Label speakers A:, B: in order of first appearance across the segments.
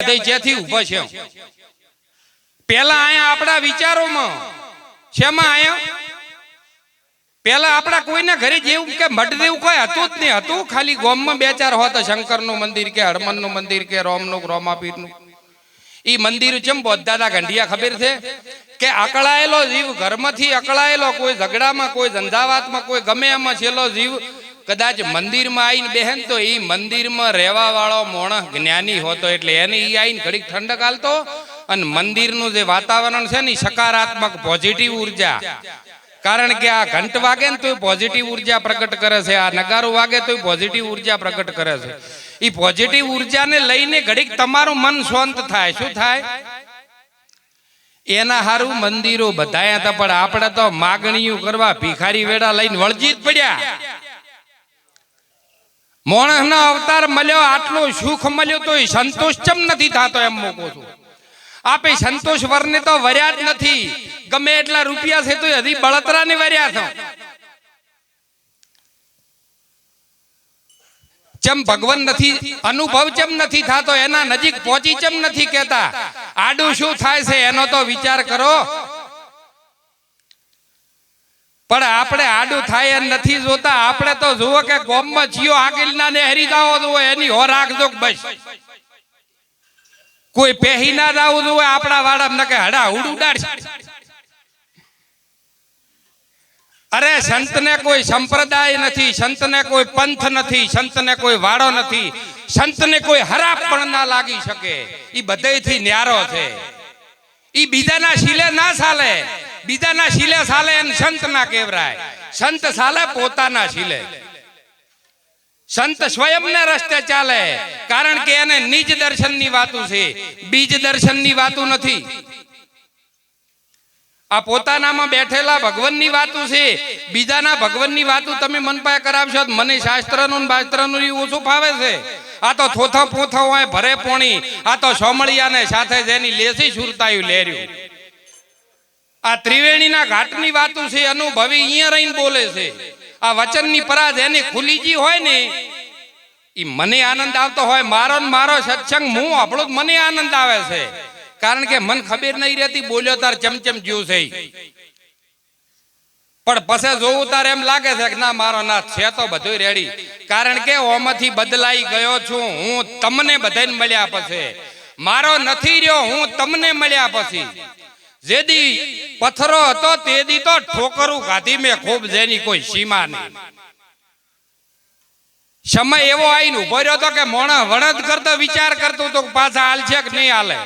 A: જેથી ઉભો છે પેલા આયા આપણા વિચારોમાં શેમાં આયા પેલા આપણા કોઈને ઘરે જેવું કે મઢદેવું કોઈ હતું જ નહીં હતું ખાલી ગામમાં બે ચાર હોત શંકરનું મંદિર કે હનુમાનનું મંદિર કે રોમનું રોમાપીરનું ઈ મંદિર ચમ બોધાતા ગંઢિયા ખબર છે કે અકળાયેલો જીવ ઘરમાંથી અકળાયેલો કોઈ ઝઘડામાં કોઈ ઝંઝાવાતમાં કોઈ ગમે એમાં છેલ્લો જીવ કદાચ મંદિરમાં આવીને બેહેન તો એ મંદિરમાં રહેવા વાળો મોણસ જ્ઞાની હોતો એટલે એને ઈ આવીને ઘડીક ઠંડક આલતો અને મંદિરનું જે વાતાવરણ છે ને સકારાત્મક પોઝિટિવ ઉર્જા કારણ કે આ ઘંટ વાગે ને તો પોઝિટિવ ઉર્જા પ્રગટ કરે છે આ નગારો વાગે તો પોઝિટિવ ઉર્જા પ્રગટ કરે છે એ પોઝિટિવ ઉર્જાને લઈને ઘડીક તમારું મન શાંત થાય શું થાય એના હારું મંદિરો બધાયા હતા પણ આપણે તો માગણીઓ કરવા ભિખારી વેડા લઈને વળજી જ પડ્યા મોણસનો અવતાર મળ્યો આટલો સુખ મળ્યો તો સંતોષ ચમ નથી થતો એમ મૂકો છું આપે સંતોષ વરને તો વર્યા જ નથી ગમે એટલા રૂપિયા છે તો હજી બળતરાને વર્યા છો ચમ ભગવાન નથી અનુભવ ચમ નથી થતો એના નજીક પહોંચી ચમ નથી કહેતા આડું શું થાય છે એનો તો વિચાર કરો પણ આપણે આડું થાય એમ નથી જોતા આપણે તો જુઓ કે ગોમમાં જીઓ આગળના ને હરી જાઓ જુઓ એની હો રાખજો બસ કોઈ પહેરી ના જાવું જુઓ આપણા વાળા કે હડા હુડ ઉડાડ અરે સંતને કોઈ સંપ્રદાય નથી સંતને કોઈ પંથ નથી સંતને કોઈ વાળો નથી સંતને કોઈ હરાપ પણ ના લાગી શકે ઈ બધેથી ન્યારો છે ઈ બીજાના શીલે ના ચાલે બીજાના શીલે ચાલે એને સંત ના કહેવાય સંત ચાલે પોતાના શીલે સંત સ્વયંને રસ્તે ચાલે કારણ કે એને નિજ દર્શનની વાતો છે બીજ દર્શનની વાતો નથી આ પોતાનામાં બેઠેલા ભગવાનની વાતો છે બીજાના ભગવાનની વાતો તમે મન પાસે કરાવશો મને શાસ્ત્રનું ને બાસ્ત્રનું ઓછું ફાવે છે આ તો થોથો પોથો હોય ભરે પોણી આ તો સોમળિયાને સાથે જેની લેસી સુરતાયું લેર્યું આ ત્રિવેણીના ઘાટની વાતો છે અનુભવી અહીંયા રહીને બોલે છે આ વચનની પરાજ એની ખુલીજી હોય ને ઈ મને આનંદ આવતો હોય મારો ને મારો સત્સંગ હું આપણો મને આનંદ આવે છે કારણ કે મન ખબર નહીં રહેતી બોલ્યો તાર ચમચમ જ્યું છે પણ પછી જોવું તાર એમ લાગે છે કે ના મારો ના છે તો બધું રેડી કારણ કે ઓમાંથી બદલાઈ ગયો છું હું તમને બધાને મળ્યા પછી મારો નથી રહ્યો હું તમને મળ્યા પછી જેદી પથ્થરો હતો તેદી તો ઠોકરું ખાધી મેં ખૂબ જેની કોઈ સીમા નહીં સમય એવો આવીને ઉભો રહ્યો તો કે મોણા વણદ કરતો વિચાર કરતું તો પાછા હાલ છે કે નહીં હાલે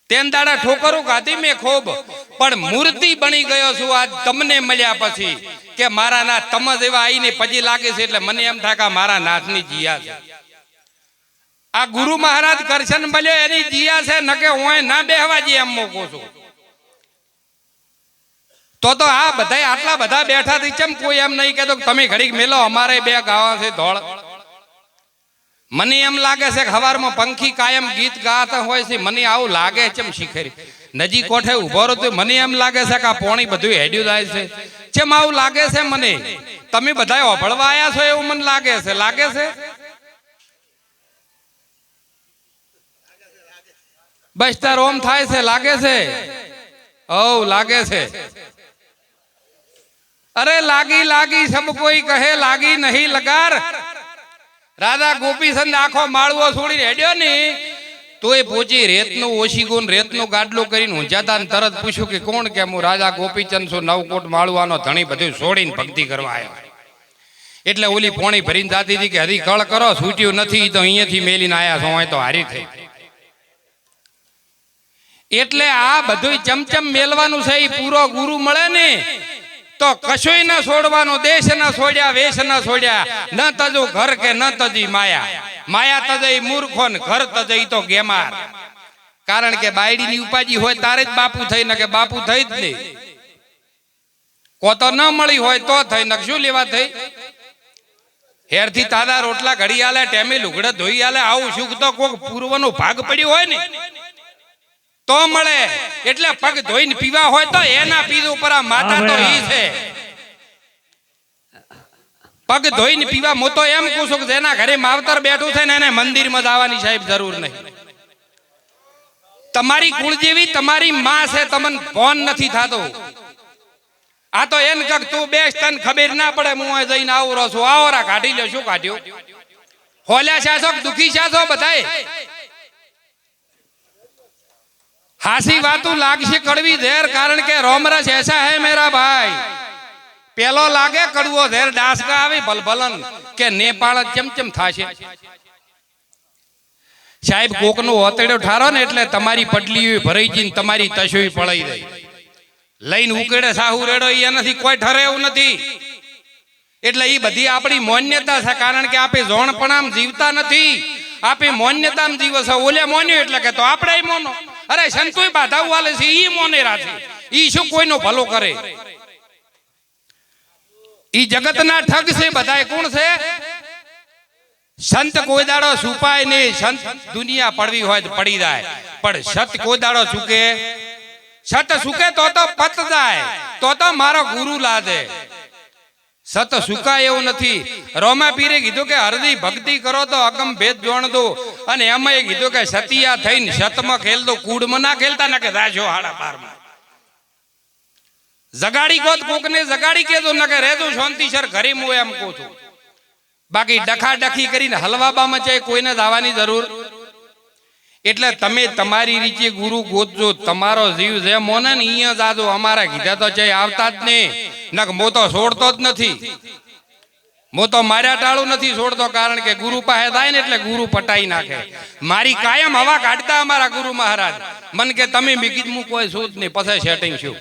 A: તેન દાડા ઠોકરું ખાધી મેં ખૂબ પણ મૂર્તિ બની ગયો છું આજ તમને મળ્યા પછી કે મારા નાથ તમ જેવા આવીને પછી લાગે છે એટલે મને એમ થાય કે મારા નાથની જીયા છે આ ગુરુ મહારાજ કરશન મળ્યો એની જીયા છે ન કે હું ના બેહવા જઈએ એમ મૂકું છું તો આ બધા આટલા બધા બેઠા થી ચમ કોઈ એમ નહીં કહેતો તમે ઘડીક મેલો અમારે બે ગાવા છે ધોળ મને એમ લાગે છે કે હવારમાં પંખી કાયમ ગીત ગાતા હોય છે મને આવું લાગે ચમ શીખરી નજી કોઠે ઉભો રહો તો મને એમ લાગે છે કે આ પોણી બધું હેડ્યું જાય છે ચમ આવું લાગે છે મને તમે બધા ઓભળવા આવ્યા છો એવું મને લાગે છે બસ તાર ઓમ થાય છે લાગે છે ઓ લાગે છે અરે લાગી લાગી સબ કોઈ કહે લાગી નહીં લગાર રાધા ગોપીચંદ આખો માળવો છોડીને હેડ્યો ને તો એ પોચી રેતનું ઓશીગુન રેતનું ગાડલું કરીને ઊંઝાતા તરત પૂછ્યું કે કોણ કે હું રાજા ગોપીચંદ છું નવકોટ માળવાનો ધણી બધું છોડીને ભક્તિ કરવા આવ્યો એટલે ઓલી પોણી ભરીને જાતી હતી કે હરી કળ કરો છૂટ્યું નથી તો અહીંયાથી મેલીને આયા છો તો હારી થઈ એટલે આ બધું ચમચમ મેલવાનું છે એ પૂરો ગુરુ મળે ને તો કશું ન છોડવાનું દેશ ન છોડ્યા વેશ ન છોડ્યા ન તજુ ઘર કે ન તજી માયા તજઈ મૂર્ખો ને ઘર તજઈ તો ગેમાર કારણ કે બાયડીની ઉપાજી હોય તારે જ બાપુ થઈ ને કે બાપુ થઈ જ નહીં કો તો ન મળી હોય તો થઈ ને શું લેવા થઈ હેરથી તાદા રોટલા ઘડી આલે ટેમે લુગડા ધોઈ આલે આવું સુખ તો કોક પૂર્વનો ભાગ પડ્યો હોય ને તો મળે એટલે પગ ધોઈને પીવા હોય તો એના પીધું પર આ માતા તો ઈ છે પગ ધોઈને પીવા હું તો એમ કહું છું કે જેના ઘરે માવતર બેઠું છે ને એને મંદિરમાં જવાની સાહેબ જરૂર નહીં. તમારી કુળદેવી તમારી માં છે, તમને ફોન નથી થતો. આ તો એન કક તું બેસ, તને ખબર ના પડે હું જઈને આવરો છું, આવરા કાઢી લ્યો. શું કાઢ્યો? હોલ્યા શાસો દુખી શાસો બધાય. હાસી વાતું લાગશે કડવી ઝેર, કારણ કે રોમરસ એસા હે મેરા ભાઈ. પેલો લાગે કડવો ઝેર, ડાસકા આવી ભલભલન કે નેપાળ ચમચમ થાશે. સાહેબ કોકનું ઓતડ્યો ઠારો ને એટલે તમારી પટલી ભરાઈ જઈને તમારી તસવી પડાઈ દઈ લઈને ઉકેડે સાહુ રેડો એ નથી કોઈ ઠરે એવું નથી. એટલે એ બધી આપણી માન્યતા છે, કારણ કે આપણે જોણપણામ જીવતા નથી, આપણે માન્યતામ જીવો છે. ઓલે મોન્યો એટલે કે તો આપણે મોનો. અરે સંતોય બાધાઓ વાલે છે, ઈ મોને રાખે, ઈ શું કોઈનો ભલો કરે? ઈ જગતના ઠગ છે બધાય. કોણ છે? સંત કોઈ દાડો છુપાય નહીં. સંત દુનિયા પડવી હોય તો પડી જાય, પણ સત કોઈ દાડો ચૂકે. સત સુકે તો પત જાય, તો મારો ગુરુ લાદે. સત સુકાય એવું નથી. રોમા પીરે કીધું કે હરદી ભક્તિ કરો તો અગમ ભેદ જોણ દો, અને એમાં કીધું કે સતિયા થઈને સતમાં ખેલ દો, કૂડમાં ના ખેલતા ના કે રાજો હાડા પારમાં. જગાડી ગોત કોકને જગાડી કેજો ન કે રેજો શાંતિસર ઘરે. હું એમ કહું છું, બાકી ડખા ડખી કરીને હલવાબામાં ચાહે કોઈને જવાની જરૂર. એટલે તમે તમારી રીતે ગુરુ ગોતજો. તમારો જીવ જે મોને ને અહીંયા જાજો. અમારા કીધા તો ચાહે આવતા જ નહીં. નક મો તો છોડતો જ નથી. મો તો માર્યા ટાળું નથી છોડતો, કારણ કે ગુરુ પાસે થાય ને એટલે ગુરુ પટાઈ નાખે. મારી કાયમ હવા કાઢતા અમારા ગુરુ મહારાજ. મન કે તમે બીકીત હું કોઈ શું જ નહીં, પછી સેટિંગ શું.